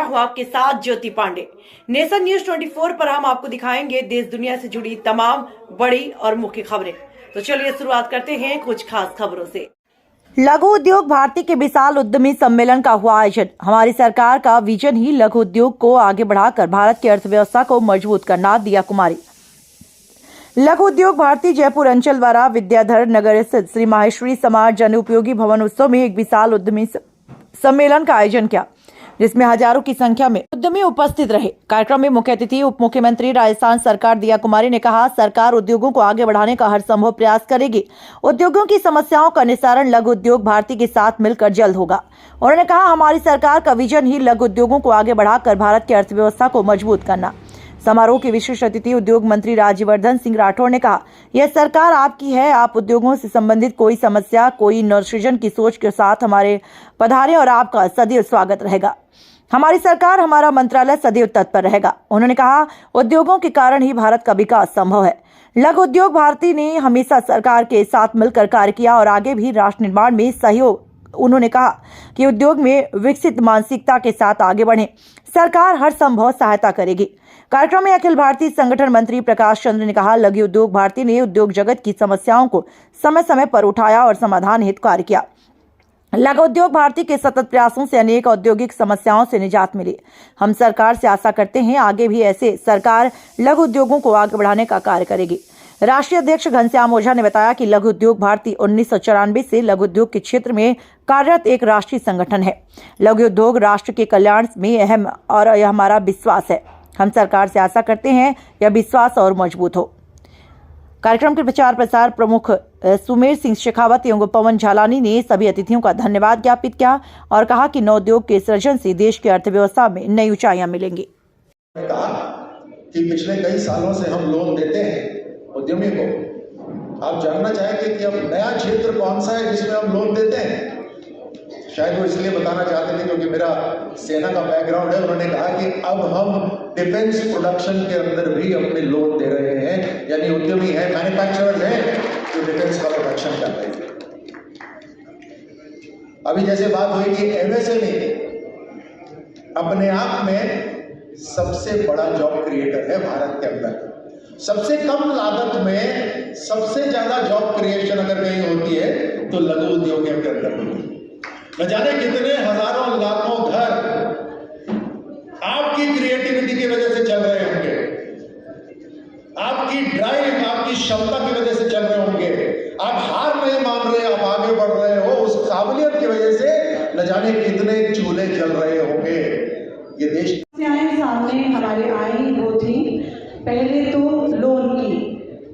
हूं आपके साथ ज्योति पांडे। नेशन न्यूज 24 पर हम आपको दिखाएंगे देश दुनिया से जुड़ी तमाम बड़ी और मुख्य खबरें। तो चलिए शुरुआत करते हैं कुछ खास खबरों से। लघु उद्योग भारती के विशाल उद्यमी सम्मेलन का हुआ आयोजन। हमारी सरकार का विजन ही लघु उद्योग को आगे बढ़ाकर भारत की अर्थव्यवस्था को मजबूत करना। दिया कुमारी। लघु उद्योग भारती जयपुर अंचल द्वारा विद्याधर नगर स्थित श्री माहेश्वरी समाज जन उपयोगी भवन उत्सव में एक विशाल उद्यमी सम्मेलन का आयोजन किया, जिसमें हजारों की संख्या में उद्यमी उपस्थित रहे। कार्यक्रम में मुख्य अतिथि उप मुख्यमंत्री राजस्थान सरकार दिया कुमारी ने कहा, सरकार उद्योगों को आगे बढ़ाने का हर संभव प्रयास करेगी। उद्योगों की समस्याओं का निस्तारण लघु उद्योग भारती के साथ मिलकर जल्द होगा। उन्होंने कहा, हमारी सरकार का विजन ही लघु उद्योगों को आगे बढ़ाकर भारत की अर्थव्यवस्था को मजबूत करना। समारोह के विशिष्ट अतिथि उद्योग मंत्री राज्यवर्धन सिंह राठौड़ ने कहा, यह सरकार आपकी है। आप उद्योगों से संबंधित कोई समस्या, कोई नवसृजन की सोच के साथ हमारे पधारें और आपका सदैव स्वागत रहेगा। हमारी सरकार, हमारा मंत्रालय सदैव तत्पर रहेगा। उन्होंने कहा, उद्योगों के कारण ही भारत का विकास संभव है। लघु उद्योग भारती ने हमेशा सरकार के साथ मिलकर कार्य किया और आगे भी राष्ट्र निर्माण में सहयोग। उन्होंने कहा कि उद्योग में विकसित मानसिकता के साथ आगे बढ़ें, सरकार हर संभव सहायता करेगी। कार्यक्रम में अखिल भारतीय संगठन मंत्री प्रकाश चंद्र ने कहा, लघु उद्योग भारती ने उद्योग जगत की समस्याओं को समय समय पर उठाया और समाधान हेतु कार्य किया। लघु उद्योग भारती के सतत प्रयासों से अनेक औद्योगिक समस्याओं से निजात मिली। हम सरकार से आशा करते हैं आगे भी ऐसे सरकार लघु उद्योगों को आगे बढ़ाने का कार्य करेगी। राष्ट्रीय अध्यक्ष घनश्याम ओझा ने बताया कि लघु उद्योग भारती 1994 से लघु उद्योग के क्षेत्र में कार्यरत एक राष्ट्रीय संगठन है। लघु उद्योग राष्ट्र के कल्याण में अहम और यह हमारा विश्वास है। हम सरकार से आशा करते हैं यह विश्वास और मजबूत हो। कार्यक्रम के प्रचार प्रसार प्रमुख सुमेर सिंह शेखावत एवं पवन झालानी ने सभी अतिथियों का धन्यवाद ज्ञापित किया और कहा कि नवोद्योग के सृजन से देश की अर्थव्यवस्था में नई ऊंचाइयां मिलेंगी। कहा कि पिछले कई सालों से हम लोन देते हैं उद्यमी को। आप जानना चाहेंगे कि अब नया क्षेत्र कौन सा है जिसमें हम लोन देते हैं? शायद वो इसलिए बताना चाहते थे क्योंकि मेरा सेना का बैकग्राउंड है। उन्होंने कहा कि अब हम डिफेंस प्रोडक्शन के अंदर भी अपने लोन दे रहे हैं, यानी उद्यमी है, मैन्युफैक्चरर है जो डिफेंस का प्रोडक्शन करते हैं। अभी जैसे बात हुई कि एमएसएमई अपने आप में सबसे बड़ा जॉब क्रिएटर है भारत के अंदर। सबसे कम लागत में सबसे ज्यादा जॉब क्रिएशन अगर कहीं होती है तो लघु उद्योग के अंदर होती है। न जाने कितने हजारों लाखों घर आपकी क्रिएटिविटी की वजह से चल रहे होंगे, आपकी ड्राइव, आपकी क्षमता की वजह से चल रहे होंगे। आप हार नहीं मान रहे, आप आगे बढ़ रहे हो, उस काबिलियत की वजह से न जाने कितने चूल्हे जल रहे होंगे। ये देश सामने हमारे आई वो थी, पहले तो लोन की,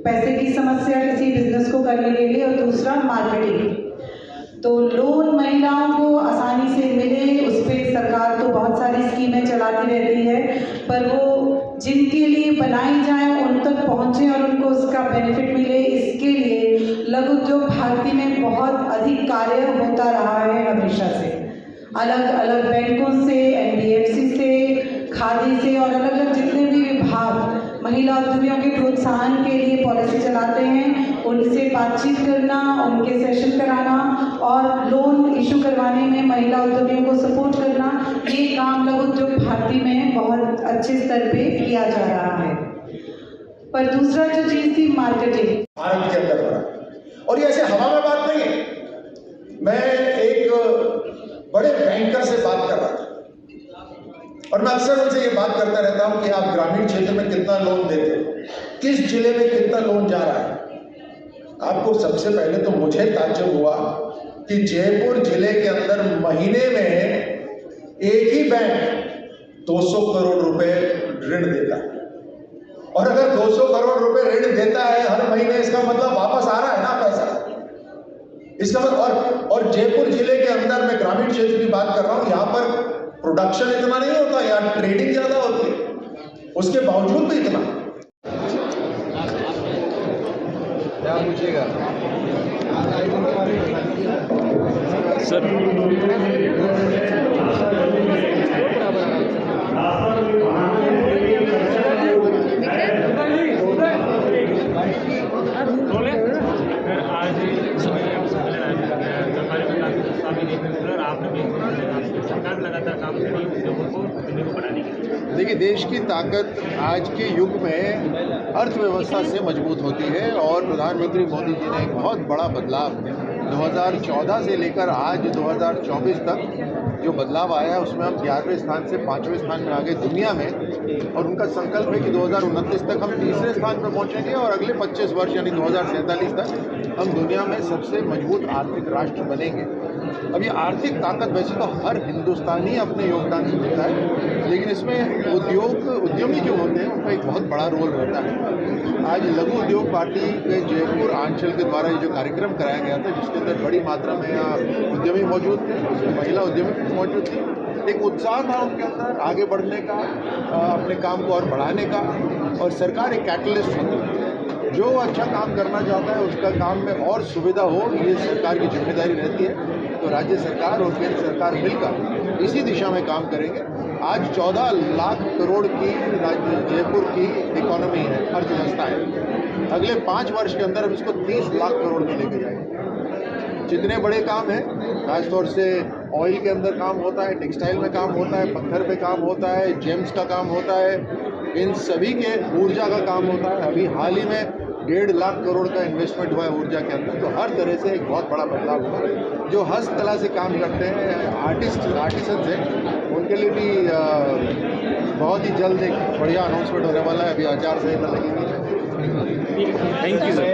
पैसे की समस्या किसी बिजनेस को करने के लिए, और दूसरा मार्केटिंग। तो लोन महिलाओं को आसानी से मिले, उस पर सरकार तो बहुत सारी स्कीमें चलाती रहती है, पर वो जिनके लिए बनाई जाए उन तक पहुँचे और उनको उसका बेनिफिट मिले, इसके लिए लघु उद्योग भारती में बहुत अधिक कार्य होता रहा है हमेशा से। अलग अलग बैंकों से, एनबीएफसी से, खादी से और अलग अलग जितने भी विभाग महिला उद्यमियों के प्रोत्साहन के लिए पॉलिसी चलाते हैं, उनसे बातचीत करना, उनके सेशन कराना और लोन इशू करवाने में महिला उद्यमियों को सपोर्ट करना, ये काम लघु उद्योग भारती में बहुत अच्छे स्तर पे किया जा रहा है। पर दूसरा जो चीज थी मार्केटिंग भारत के अंदर बड़ा, और ये ऐसे हवा में बात नहीं है। मैं एक बड़े बैंकर से बात कर रहा था और मैं अक्सर उनसे ये बात करता रहता हूं कि आप ग्रामीण क्षेत्र में कितना लोन देते हो, किस जिले में कितना लोन जा रहा है। आपको सबसे पहले तो मुझे ताज्जुब हुआ कि जयपुर जिले के अंदर महीने में एक ही बैंक 200 करोड़ रुपए ऋण देता है। और अगर 200 करोड़ रुपए ऋण देता है हर महीने, इसका मतलब वापस आ रहा है ना पैसा। इसका मतलब और जयपुर जिले के अंदर मैं ग्रामीण क्षेत्र की बात कर रहा हूं, यहां पर प्रोडक्शन इतना नहीं होता, यहाँ ट्रेडिंग ज्यादा होती है, उसके बावजूद भी इतना। क्या पूछेगा सर? आपने सरकार लगातार काम कर रही है, उद्योगों को देखिए, देश की ताकत आज के युग में अर्थव्यवस्था से मजबूत होती है और प्रधानमंत्री मोदी जी ने एक बहुत बड़ा बदलाव 2014 से लेकर आज 2024 तक जो बदलाव आया है उसमें हम 11वें स्थान से 5वें स्थान में आ गए दुनिया में, और उनका संकल्प है कि 2029 तक हम तीसरे स्थान पर पहुंचेंगे और अगले 25 वर्ष यानी 2047 तक हम दुनिया में सबसे मजबूत आर्थिक राष्ट्र बनेंगे। अब ये आर्थिक ताकत वैसे तो हर हिंदुस्तानी अपने योगदान से देता है, लेकिन इसमें उद्यमी जो होते हैं उनका एक बहुत बड़ा रोल रहता है। आज लघु उद्योग पार्टी के जयपुर आंचल के द्वारा ये जो कार्यक्रम कराया गया था, जिसके अंदर बड़ी मात्रा में यहाँ उद्यमी मौजूद थे, उसमें महिला उद्यमी मौजूद थी, एक उत्साह था उनके अंदर आगे बढ़ने का, अपने काम को और बढ़ाने का, और सरकार एक कैटलिस्ट होती है। जो अच्छा काम करना चाहता है उसका काम में और सुविधा हो, ये सरकार की जिम्मेदारी रहती है। तो राज्य सरकार और केंद्र सरकार मिलकर इसी दिशा में काम करेंगे। आज 14 लाख करोड़ की जयपुर की इकोनॉमी है, अर्थव्यवस्था है। अगले 5 वर्ष के अंदर हम इसको 30 लाख करोड़ में लेके जाएंगे। जितने बड़े काम हैं, खासतौर से ऑयल के अंदर काम होता है, टेक्सटाइल में काम होता है, पत्थर पे काम होता है, जेम्स का काम होता है, इन सभी के ऊर्जा का काम होता है। अभी हाल ही में 1.5 लाख करोड़ का इन्वेस्टमेंट हुआ है ऊर्जा के अंदर। तो हर तरह से एक बहुत बड़ा बदलाव हुआ है। जो हस्तकला से काम करते हैं, आर्टिसंस हैं, उनके लिए भी बहुत ही जल्द एक बढ़िया अनाउंसमेंट होने वाला है। अभी आचार संहिता लगेगी। Thank you sir.